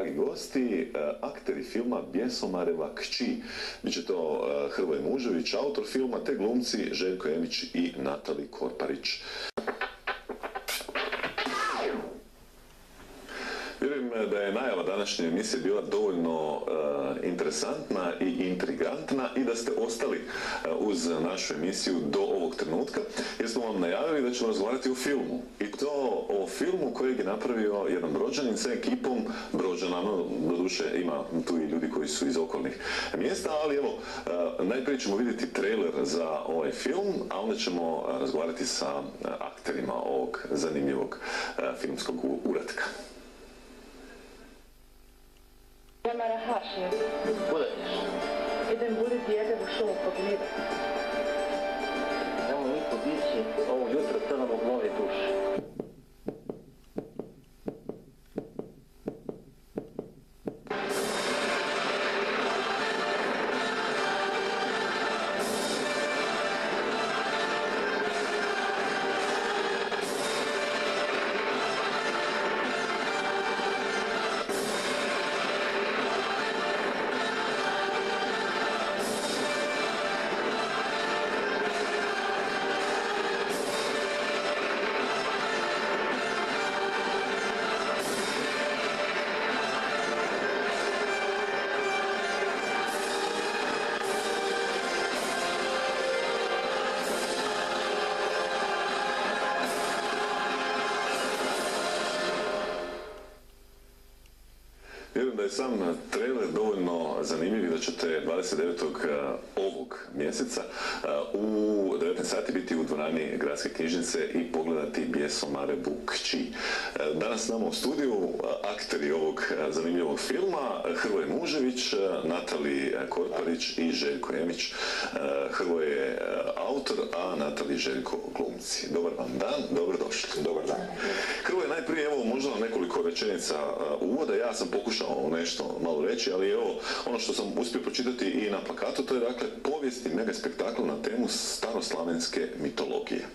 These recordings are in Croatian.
Gosti, akteri filma Bjesomareva kći. Biće to Hrvoje Mužević, autor filma, te glumci Željko Emić i Natali Korparić. Vjerujem da je najava današnje emisije bila dovoljno interesantna i intrigantna i da ste ostali uz našu emisiju do ovog trenutka, jer smo vam najavili da ćemo razgovarati o filmu. I to o filmu kojeg je napravio jedan Brođanin sa ekipom Brođana. Doduše ima tu i ljudi koji su iz okolnih mjesta, ali evo, najprije ćemo vidjeti trailer za ovaj film, a onda ćemo razgovarati sa akterima ovog zanimljivog filmskog uratka. Ja Marahašija. Kuda ćeš? Idem buditi jede u šumu pod lidu. Nemo niko dići ovo jutro crnog moje duše. Vjerujem da je sam trailer dovoljno zanimljiv i da ćete 29. ovog mjeseca u 19 sati biti u dvorani Gradske knjižnice i pogledati Bjesomarevu kći. Danas s nama u studiju akteri ovog zanimljivog filma Hrvoje Mužević, Natali Korparić i Željko Emić. Hrvoje je autor, a Natali i Željko glumci. Dobar vam dan, dobrodošli. Dobar dan. Hrvoje, najprije evo možda nekoliko rečenica uvoda. Ja sam pokušao nešto malo reći, ali evo ono što sam uspio pročitati i na plakatu, to je dakle povijesni mega spektakl na temu staroslavenske mitologije.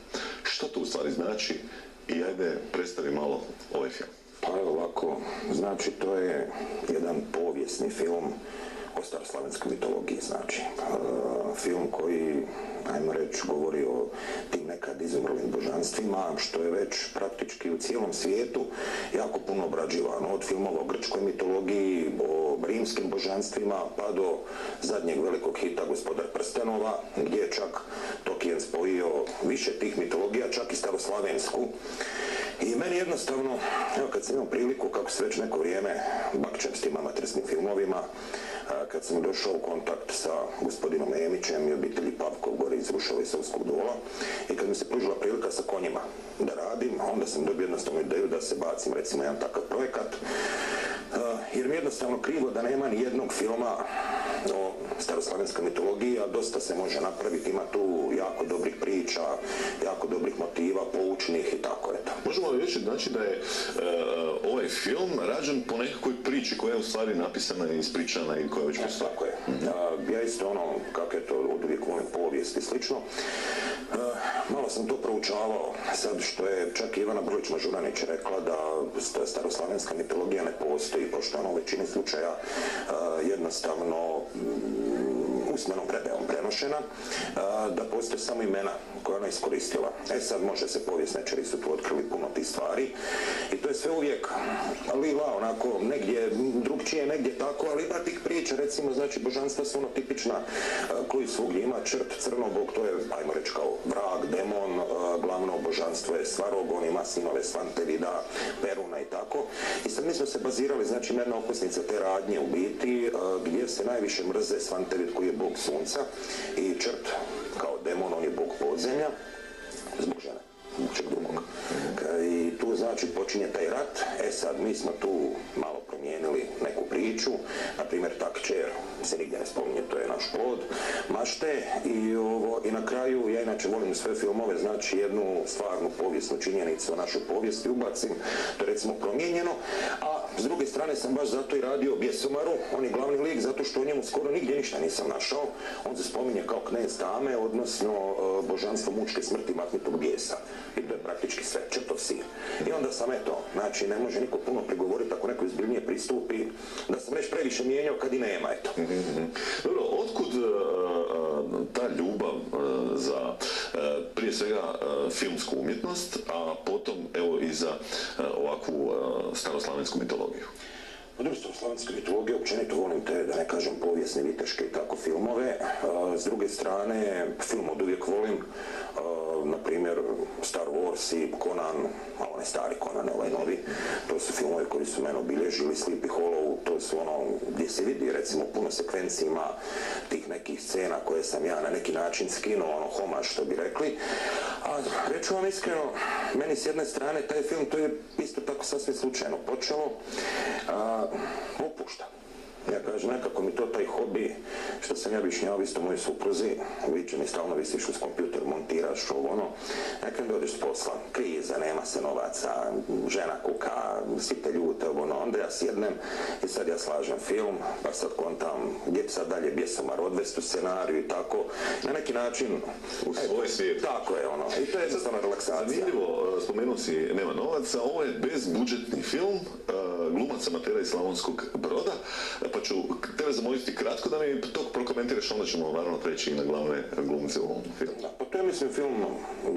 Što to u stvari znači? I ajde predstavi malo ovaj film. Pa evo ovako, znači to je jedan povijesni film o staroslavenskoj mitologiji, znači film koji, ajmo reći, govori o tim nekad izumrlim božanstvima, što je već praktički u cijelom svijetu jako puno obrađivano, od filmova o grčkoj mitologiji, o rimskim božanstvima, pa do zadnjeg velikog hita Gospodar prstenova, gdje je čak Tolkien spojio više tih mitologija, čak i staroslavensku. I meni jednostavno, evo kad sam imao priliku, kako se već neko vrijeme bakćem s tim amaterskim filmovima, kad sam došao u kontakt sa gospodinom Emićem i obitelji Pavkov gore iz Ruševa i Savskog Dola i kad mi se pružila prilika sa konjima da radim, onda sam dobio jednostavnu ideju da se bacim recimo jedan takav projekat, jer mi je jednostavno krivo da nema ni jednog filma o staroslavenskoj mitologiji, a dosta se može napraviti, ima tu jako dobrih priča, jako dobrih motiva, poučnih i tako eto. Možemo li reći znači da je ovaj film rađen po nekakvoj priči koja je u stvari napisana i ispričana i koja već postoji? Tako je. Ja isto ono, kako je to od uvijek volim povijest i slično, malo sam to proučavao, sad što je čak Ivana Brlić-Mažuranić rekla da staroslavenska mitologija ne postoji, pošto ona u većini slučaja jednostavno usmenom predajom prenošena, da postoje samo imena koje ona iskoristila. Sad može se povjesničari su tu otkrili puno tih stvari i to je sve uvijek lila, onako negdje drugčije, negdje tako, ali ima tih priča, recimo, znači božanstva su ono tipična koji svugdje ima črt, crnobog, to je, ajmo reći, kao vrag, demon, glavno božanstvo je Svarog, on ima sinove Svantevida, Peruna i tako. I sad mi smo se bazirali, znači, jedna okosnica te radnje u biti, gdje se najviše mrze Svantevid koji je bog sunca i črt kao demon, on je bog podzemlja, zbog žene, ničeg drugog. I tu znači počinje taj rat, sad mi smo tu malo promijenili neku priču, na primjer ta kćer se nigdje ne spominje, to je naš plod mašte i na kraju, ja inače volim sve filmove, znači jednu stvarnu povijesnu činjenicu o našoj povijesti ubacim, to je recimo promijenjeno, a s druge strane sam baš zato i radio Bjesomaru, on je glavni lik zato što o njemu skoro nigdje ništa nisam našao. On se spominje kao knez Tame, odnosno božanstvo mučke smrti mahnitog bijesa. I to je praktički sve, črtov sir. I onda sam znači ne može niko puno prigovoriti ako neko izbiljnije pristupi, da sam već previše mijenjao kad i nema, Dobro, otkud ta ljubav za prije svega filmsku umjetnost, a potom evo i za ovakvu staroslavensku mitologiju? Staroslavensku mitologiju, općenito volim te, da ne kažem, povijesne, viteške i tako filmove. S druge strane, film od uvijek volim, na primjer Star Wars i Conan, a onaj stari Conan, ovaj novi, to su filmovi koji su mene obilježili, Sleepy Hollow, to su gdje se vidi recimo puno sekvenci ima tih nekih scena koje sam ja na neki način skinuo, homaž što bi rekli. A reću vam iskreno, meni s jedne strane taj film, to je isto tako sasvim slučajno počelo, opušta. Ja kažem, nekako mi to taj hobi, što sam ja objašnjavao isto mojoj supruzi, viče mi stalno visiš uz kompjuter, montiraš nekad dođeš s posla, kriza, nema se novaca, žena kuka, svi te ljute, onda ja sjednem i sad ja slažem film, pa sad kontam gdje sad dalje Bjesomar odvesti u scenariju i tako, na neki način u svoj svijet. Tako je i to je jednostavno relaksacija. Zanimljivo, spomenuo si Nema novaca, ovo je bezbudžetni film glumaca Matera iz Slavonskog Broda, pa ću tebe zamoliti kratko da mi to prokomentiraš, onda ćemo naravno preći i na glavne glumce u ovom filmu. Pa to je mislim film,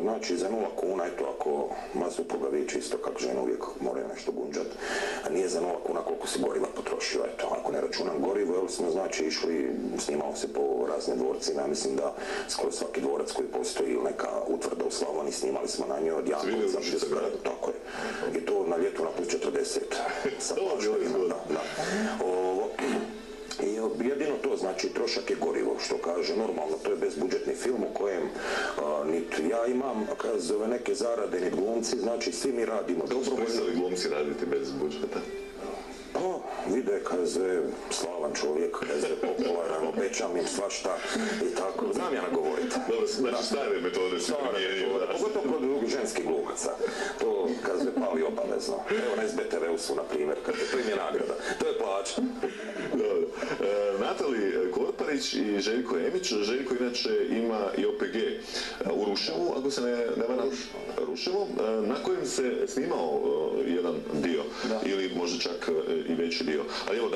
znači za 0 kuna, ako masu pogavi čisto kako žena uvijek moraju nešto gunđat, a nije za 0 kuna koliko se goriva potrošio, ako ne računam gorivo, smo znači išli, snimao se po razne dvorcima, ja mislim da skoro svaki dvorac koji postoji ili neka utvrda u Slavoniji, snimali smo na njoj od Jankovca, tako je, i to na ljetu na plus 40 sa plaštovima, I jedino to, znači trošak je gorivo, što kaže normalno, to je bezbudžetni film u kojem niti ja imam neke zarade, niti glumci, znači svi mi radimo. Kako su prestali glumci raditi bez budžeta? Pa, vide, kaže, slavan čovjek, kaže, popularan, obećam im svašta i tako, znam ja nagovoriti. Dobro, znači stare metode se primjenjuju. Pogotovo kod ženskih glumaca, to, kaže, pali obavezno. Evo na SBTV-u su, na primjer, kaže, to im je nagrada, to je plaća. Dobro. Natali Korparić i Željko Emić. Željko inače ima i OPG u Ruševu, ako se ne varam, Ruševo, na kojem se snimao jedan dio, ili možda čak i veći dio. Ali evo,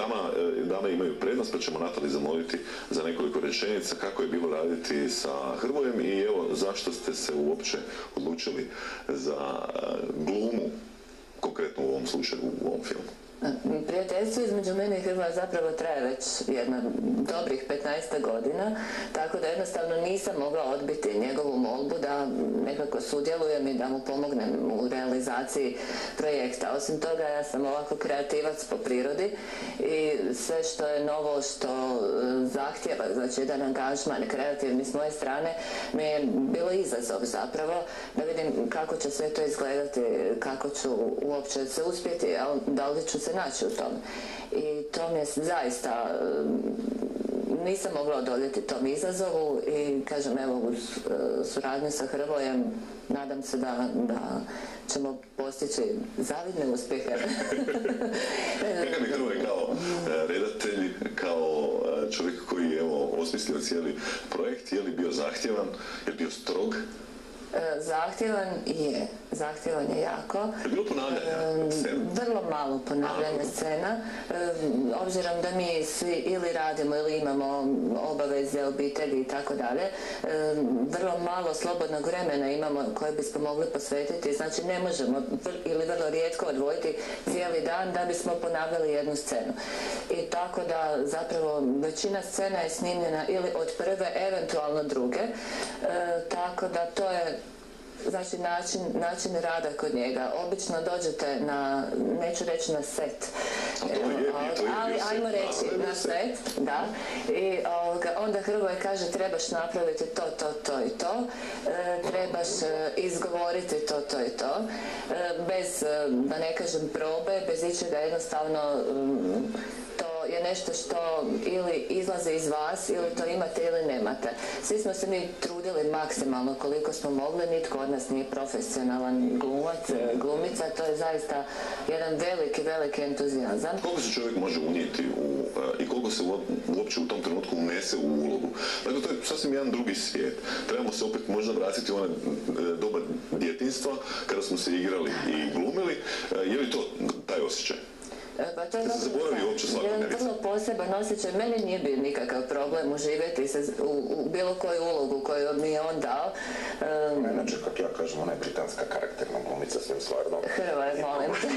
dame imaju prednost, pa ćemo Natali zamoliti za nekoliko rečenica kako je bilo raditi sa Hrvojem i evo, zašto ste se uopće odlučili za glumu, konkretno u ovom slučaju, u ovom filmu. Prijateljstvo između mene i Hrvoja zapravo traje već dobrih 15 godina, tako da jednostavno nisam mogla odbiti njegovu molbu da nekako sudjelujem i da mu pomognem u realizaciji projekta. Osim toga, ja sam ovako kreativac po prirodi i sve što je novo, što zahtjeva, znači jedan angažman kreativni s moje strane, mi je bilo izazov zapravo da vidim kako će sve to izgledati, kako ću uopće se uspjeti, da li ću se naći u tome. I to mi je zaista, nisam mogla odoljeti tom izazovu i kažem, evo, uz suradnju sa Hrvojem nadam se da ćemo postići zavidne uspjehe. Kakav je Hrvoj kao redatelj, kao čovjek koji je osmislio cijeli projekt, je li bio zahtjevan, je li bio strog? Zahtjevan je jako. Je bilo ponavljanja scena? Vrlo malo ponavljanja scena. Obzirom da mi svi ili radimo ili imamo obaveze, obitelji i tako dalje, vrlo malo slobodnog vremena imamo koje bismo mogli posvetiti. Znači ne možemo ili vrlo rijetko odvojiti cijeli dan da bismo ponavljali jednu scenu. I tako da zapravo većina scena je snimljena ili od prve, eventualno druge. Tako da to je znači način rada kod njega. Obično dođete na, neću reći na set, ali ajmo reći na set, da. I onda Hrvoje kaže trebaš napraviti to i to, trebaš izgovoriti to i to, bez, da ne kažem probe, bez ičega jednostavno to je nešto što ili izlazi iz vas, ili to imate ili nemate. Svi smo se mi trudili maksimalno koliko smo mogli, nitko od nas nije profesionalan glumac, glumica, to je zaista jedan veliki entuzijazam. Koliko se čovjek može unijeti i koliko se uopće u tom trenutku unese u ulogu? Dakle, to je sasvim jedan drugi svijet. Trebamo se opet možda vratiti u onaj doba djetinjstva, kada smo se igrali i glumili. Je li to taj osjećaj? Pa to je jedan vrlo poseban osjećaj. Meni nije bio nikakav problem uživjeti se u bilo koju ulogu koju mi je on dao. Inače, kako ja kažem, ona je britanska karakterna glumica svim stvarno. Hrvoje, molim te.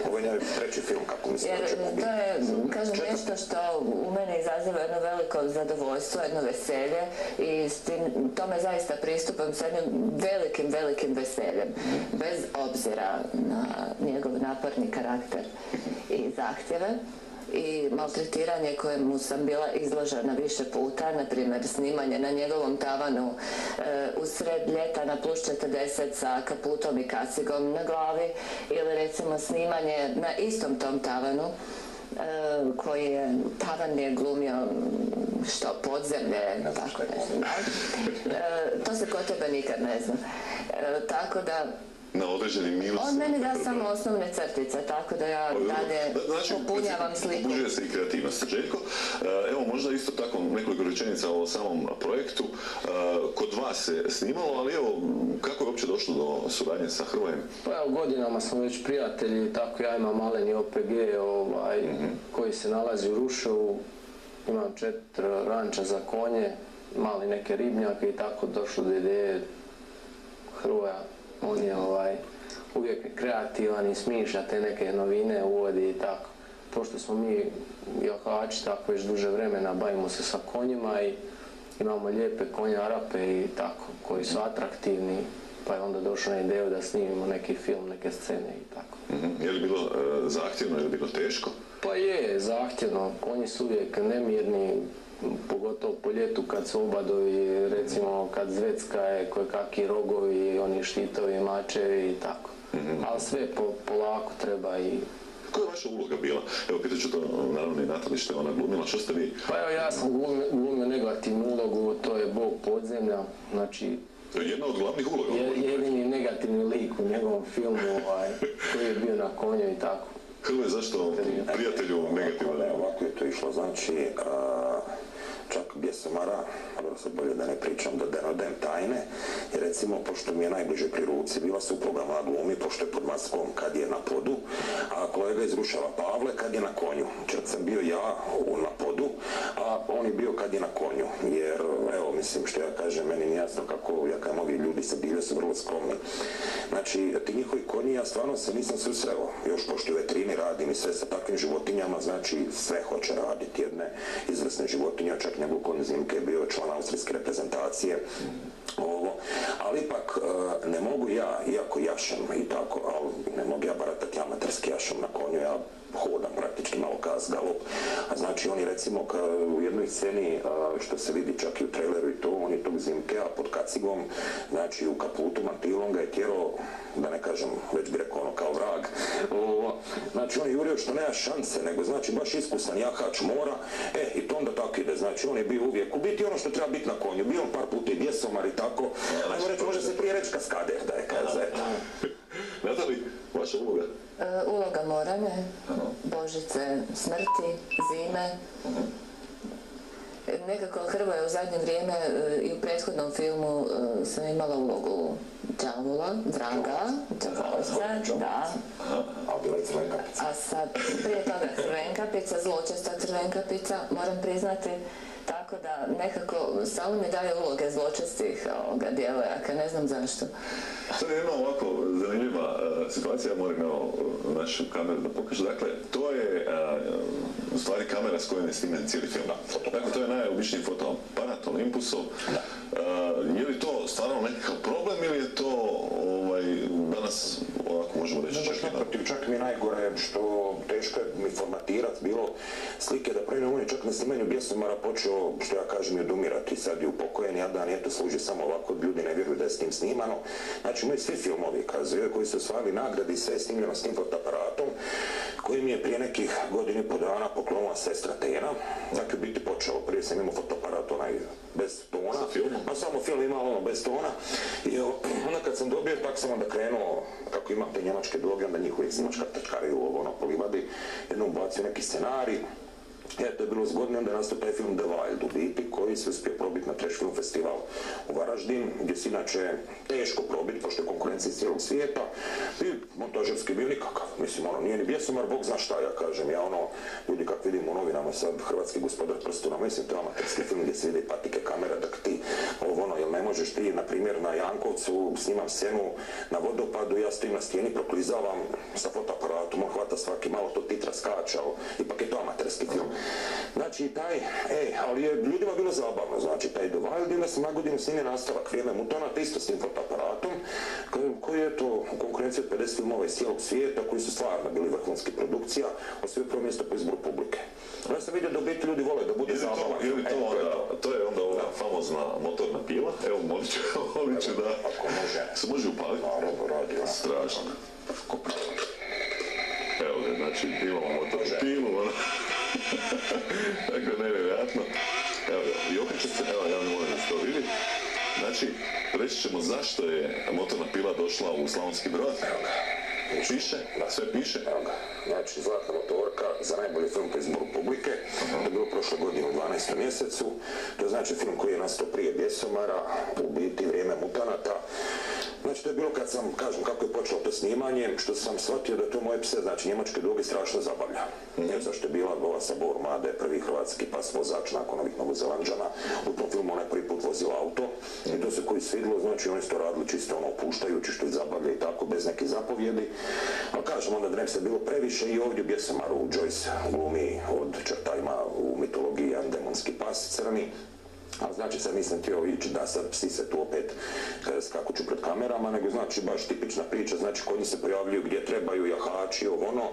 Ovo je njoj treći film, kako mislim da ćemo biti. To je, kažem, nešto što u mene izaziva jedno veliko zadovoljstvo, jedno veselje i s tim, tome zaista pristupam s jednim velikim veseljem, bez obzira na njegov naporni karakter i zahtjeve i maltretiranje kojemu sam bila izložena više puta, na primjer snimanje na njegovom tavanu usred ljeta na plus 40 sa kaputom i kacigom na glavi, ili recimo snimanje na istom tom tavanu koji je, tavan je glumio što, podzemlje, tako ne znam. To se kod tebe nikad ne zna. Tako da na određeni minus. On meni da samo osnovne crtice, tako da ja dalje popunjavam sliku. Obužuje se i kreativnost. Željko, evo možda isto tako nekoliko rečenica o samom projektu. Kod vas se snimalo, ali evo, kako je uopće došlo do suradnje sa Hrvojem? Pa evo, godinama smo već prijatelji, tako ja imam maleni OPG koji se nalazi u Ruševu. Imam 4 ranča za konje, mali neke ribnjake i tako došlo do ideje Hrvoja. On je uvijek kreativan i smišlja te neke novine, uvodi i tako. Pošto smo mi jahači, tako već duže vremena bavimo se sa konjima i imamo lijepe konje Arape i tako, koji su atraktivni, pa je onda došlo na ideju da snimimo neki film, neke scene i tako. Je li bilo zahtjevno, je li bilo teško? Pa je, zahtjevno. Konji su uvijek nemirni, pogotovo po ljetu kad su obadovi, recimo kad zvecka je kojekakvi rogovi, oni štitovi, mačevi i tako. Ali sve polako treba i... Koja je vaša uloga bila? Evo, pitat ću to naravno i Natali što je ona glumila, što ste vi? Pa evo, ja sam glumio negativnu ulogu, to je bog podzemlja, znači... To je jedna od glavnih uloga? Jedini negativni lik u njegovom filmu koji je bio na konju i tako. Hrvoje, zašto prijatelju negativno? Ovako je to išlo, znači, čak Bjesamara, dobro sad bolje da ne pričam, da ne odem tajne, jer recimo, pošto mi je najbliže pri ruci, bila supruga moja glumi, pošto je pod maskom kad je na podu, a kolega iz Ruševa Pavle kad je na konju. Čak sam bio ja na podu, a on je bio kad je na konju, jer, evo, mislim, što ja kažem, meni nije jasno kako, ja kao mnogi ljudi se bile su vrlo skromni. Znači, ti njihovi konji, ja stvarno se nisam susreo, još pošto u veterini radim i sve sa takvim životinjama, znači sve hoće raditi, jedne izvrsne životinje, čak njegov konj Zimke je bio član austrijske reprezentacije, ali ipak ne mogu ja, iako jašem i tako, ali ne mogu ja baratati amaterski jašem na konju, ja hodam praktički malo kas galop, a znači oni recimo u jednoj sceni što se vidi čak i u traileru i to, on je tog Zimkea pod kacigom, znači u kaputu mantilom ga je tjerao, da ne kažem, već bi rekao ono kao vrag, znači on je jurio što nema šanse, nego znači baš iskusan jahač mora, i to onda tako ide, znači on je bio uvijek, u biti ono što treba biti na konju, bio on par puta i bjesomar i tako, ajmo reći, može se prije reći kaskader, da je kaza, eto. Natali, vaša uloga? Uloga Morane, Božice smrti, zime. Nekako Hrvoje u zadnje vrijeme i u prethodnom filmu sam imala ulogu đavola, vraga, đavolca, da. A bila je Crvenkapica. A sad, prije toga Crvenkapica, zločesta Crvenkapica, moram priznati. Tako da nekako samo mi daje uloge zločestih djevojaka, ne znam zašto. Sad je jedna ovako zanimljiva situacija, moram evo našu kameru da pokažu. Dakle, to je u stvari kamera s kojom je snimljen cijeli film. Dakle, to je najobičniji fotoaparat Olympusov. Je li to stvarno nekakav problem ili je to danas ovako možemo reći čak mi je najgore što teško je mi formatirati bilo slike da pravim, on je čak na snimanju Bjesomara počeo, što ja kažem, odumirati, sad je upokojen, jadan, eto služi samo ovako, ljudi ne vjeruju da je s tim snimano. Znači moji svi filmovi kazuju koji su osvajali nagrade i sve je snimljeno s tim fotoaparatom koji mi je prije nekih godinu i po dana poklonila sestra Tena. Dakle, biti počelo, prije sam imao fotoaparat onaj bez tona. Sa filmom? Pa samo film imao ono bez tona. I onda kad sam dobio, tak sam onda krenuo, kako imam te njemačke bloge, onda njih uvijek snimačka trčkariju ono po livadi, jednom ubacio neki scenarij. To je bilo zgodno, onda je nastao taj film The Wild u biti, koji se uspio probiti na Trash Film Festival u Varaždin, gdje se inače teško probiti, pošto je konkurencija iz cijelog svijeta, i montažerski bio nikakav. Mislim, ono, nije ni bjesomar, Bog zna šta ja kažem. Ja ono, ljudi kak vidim u novinama sad, Hrvatski gospodar prstuna, mislim, to je amaterski film gdje se vidi patike kamera, da ti ovo ono, jel ne možeš ti, na primjer, na Jankovcu snimam scenu na vodopadu, ja stojim na stijeni, proklizavam sa fotoaparatom, on hvata svaki malo, to titra skača, ipak je to amaterski film. Znači, ali je ljudima bilo zabavno, znači, taj The Wild, onda sam na godinu snimio nastavak Vrijeme mutana, isto s tim fotoaparatom, koji je to u konkurenciji od 50 filmova iz cijelog svijeta, koji su stvarno bili vrhunski produkcija, osvojio prvo mjesto po izboru publike. Onda sam vidio da biti ljudi vole da bude zabavno. To je onda ova famozna motorna pila, evo molit ću da... Ako može. Se može upaliti? Naravno, radi. Strašno. Evo ga, znači, imamo motornu pilu, ono... Dakle, nevjerojatno. Evo ga, i okreće se, evo, ja ne moram da se to vidi. Znači, reći ćemo zašto je motorna pila došla u Slavonski Brod. Evo ga. Piše, sve piše. Evo ga. Znači, Zlatna motorka za najbolji film po izboru publike. To je bilo prošle godine u 12. mjesecu. To je znači film koji je nastao prije Bjesomara, u biti Vrijeme mutanata. Znači, to je bilo kad sam, kažem, kako je počelo to snimanje, što sam shvatio da to moje pse, znači njemačke druge, strašno zabavlja. Jer zašto je bila Gola Sabor Made, prvi hrvatski pas vozač nakon ovih Novozelanđana. U tom filmu ona je prvi put vozila auto i to se koji svidilo, znači oni su to radili čisto ono opuštajući, što je zabavlja i tako, bez neke zapovjedi. Ali kažem, onda da ne bi se bilo previše i ovdje u Bjesemaru Joyce glumi od Čertajma u mitologiji jedan demonski pas crni. Ali znači sad nisam htio ići da sad psi se tu opet skakuću pred kamerama, nego znači baš tipična priča, znači konji se pojavljuju gdje trebaju, jahači, ono.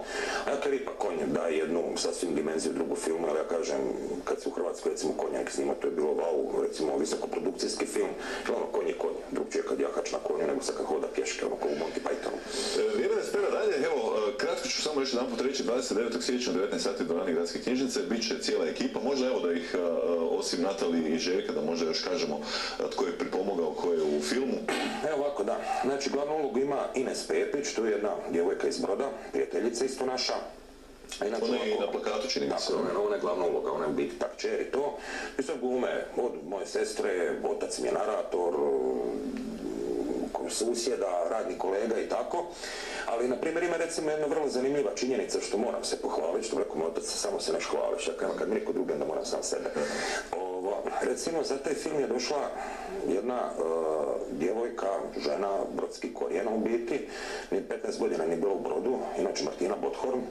A ja kad ipak konj daje jednu sasvim dimenziju drugu filmu, ali ja kažem, kad se u Hrvatskoj recimo konjak snima, to je bilo wow, recimo visokoprodukcijski film, ono konj je konj, drugčije kad jahač na konju, nego sad kad hoda pješke, ono ko u Monty Pythonu. Vrijeme da spera dalje, evo, kratko ću samo još jedan put reći, 29. siječnja u 19 sati do Rane gradske knjižnice, bit će cijela ekipa, možda evo da ih osim Natali i Željka, da možda još kažemo tko je pripomogao, ko je u filmu. Evo ovako, da. Znači, glavnu ulogu ima Ines Pepić, to je jedna djevojka iz Broda, prijateljica isto naša. Ona je i na plakatu, čini mi se. Tako, ona je glavna uloga, ona je biti tak čer i to. I sad glume od moje sestre, otac mi je narator, susjeda, radni kolega i tako. Ali, na primjer, ima recimo jedna vrlo zanimljiva činjenica što moram se pohvaliti, što rekao moj otac, samo se neš hvališ, kad mi neko drugi, onda moram sam sebe. Recimo, za taj film je došla jedna djevojka, žena, brodski korijena u biti, 15 godina nije bila u Brodu, inače Martina Bothorn,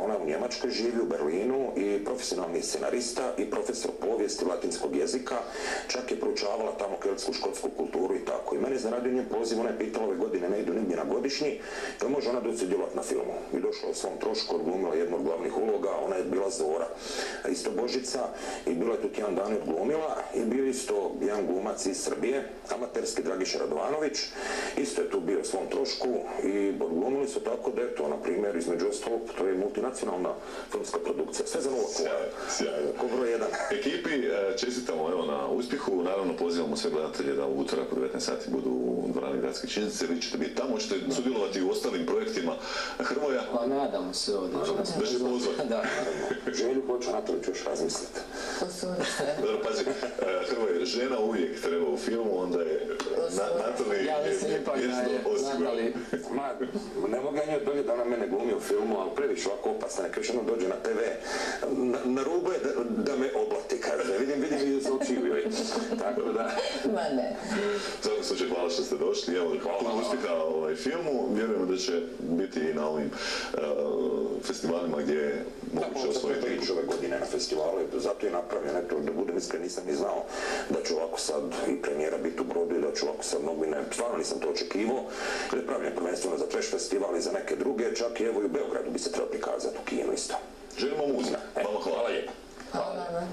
ona u Njemačkoj živi, u Berlinu i profesionalni scenarista i profesor povijesti latinskog jezika, čak je proučavala tamo keltsku, škotsku kulturu i tako. I meni je zaradio njen poziv, ona je pitala ove godine, ne idu nigdje na godišnji, to može ona doći sudjelovati na filmu. I došla u svom trošku, odglumila jednu od glavnih uloga, ona je bila Zora, isto Božica, i bila je tu tjedan dan odglumila i bio isto jedan glumac iz Srbije, amaterski Dragiša Radovanović, isto je tu bio u svom trošku i odglumili su tako da je to, na primjer, između ostalog, to je multinacionalna filmska produkcija, sve za nula koja, ko broj jedan. Ekipi čestitamo evo na uspjehu, naravno pozivamo sve gledatelje da u utorak u 19 sati budu u dvorani gradske knjižnice, vi ćete biti tamo, ćete sudjelovati u ostalim projektima Hrvoja. Pa nadamo se ovdje. Da će pozvati. Da. Želju hoću, na to ću još razmisliti. Dobro, pazi, Hrvoje, žena uvijek treba u filmu, onda je Natali ja mislim ipak da je Natali. Ne mogu ja njoj doljeti da ona mene glumi u filmu, ali previše ovako opasna, neka još jednom dođe na TV. Na rubu je da me oblati, kaže. Vidim i se očiju joj. Tako da... Ma ne. U svakom slučaju, hvala što ste došli. Evo, puno uspjeha filmu. Vjerujemo da će biti i na ovim festivalima gdje je moguće osvojiti. Da, ove godine na festivalu, zato je napravljeno, da budem iskren, nisam ni znao da će ovako sad i premijera biti u Brodu i da će ovako sad novine, stvarno nisam to očekivao, jer je pravljen prvenstveno za Trash festival i za neke druge, čak i evo i u Beogradu bi se trebao prikazati u kinu isto. Želimo muziku. Vama hvala lijepo. Hvala.